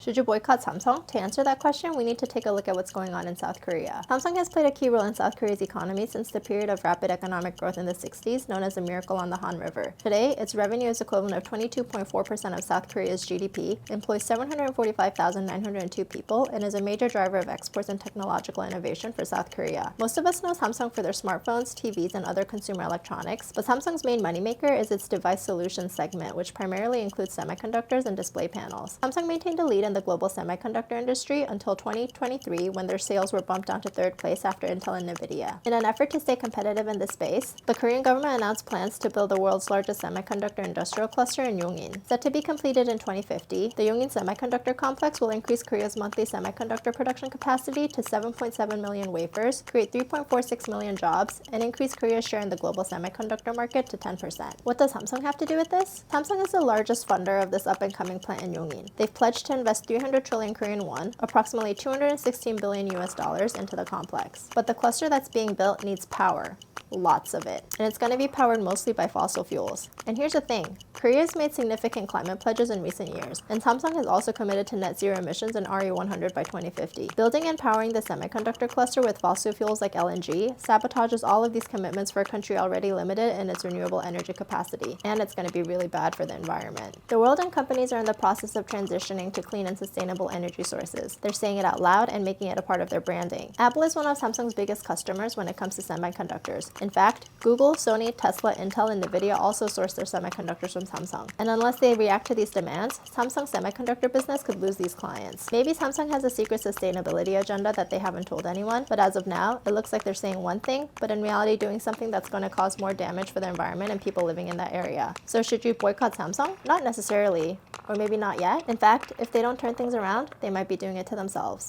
Should you boycott Samsung? To answer that question, we need to take a look at what's going on in South Korea. Samsung has played a key role in South Korea's economy since the period of rapid economic growth in the 60s, known as the Miracle on the Han River. Today, its revenue is equivalent of 22.4% of South Korea's GDP, employs 745,902 people, and is a major driver of exports and technological innovation for South Korea. Most of us know Samsung for their smartphones, TVs, and other consumer electronics, but Samsung's main moneymaker is its device solutions segment, which primarily includes semiconductors and display panels. Samsung maintained a lead in the global semiconductor industry until 2023, when their sales were bumped down to third place after Intel and Nvidia. In an effort to stay competitive in this space, the Korean government announced plans to build the world's largest semiconductor industrial cluster in Yongin. Set to be completed in 2050, the Yongin Semiconductor Complex will increase Korea's monthly semiconductor production capacity to 7.7 million wafers, create 3.46 million jobs, and increase Korea's share in the global semiconductor market to 10%. What does Samsung have to do with this? Samsung is the largest funder of this up-and-coming plant in Yongin. They've pledged to invest 300 trillion Korean won, approximately 216 billion US dollars, into the complex. But the cluster that's being built needs power. Lots of it. And it's going to be powered mostly by fossil fuels. And here's the thing. Korea has made significant climate pledges in recent years, and Samsung has also committed to net zero emissions in RE100 by 2050. Building and powering the semiconductor cluster with fossil fuels like LNG sabotages all of these commitments for a country already limited in its renewable energy capacity, and it's going to be really bad for the environment. The world and companies are in the process of transitioning to clean and sustainable energy sources. They're saying it out loud and making it a part of their branding. Apple is one of Samsung's biggest customers when it comes to semiconductors. In fact, Google, Sony, Tesla, Intel, and Nvidia also source their semiconductors from Samsung. And unless they react to these demands, Samsung's semiconductor business could lose these clients. Maybe Samsung has a secret sustainability agenda that they haven't told anyone, but as of now, it looks like they're saying one thing, but in reality doing something that's going to cause more damage for the environment and people living in that area. So should you boycott Samsung? Not necessarily, or maybe not yet. In fact, if they don't turn things around, they might be doing it to themselves.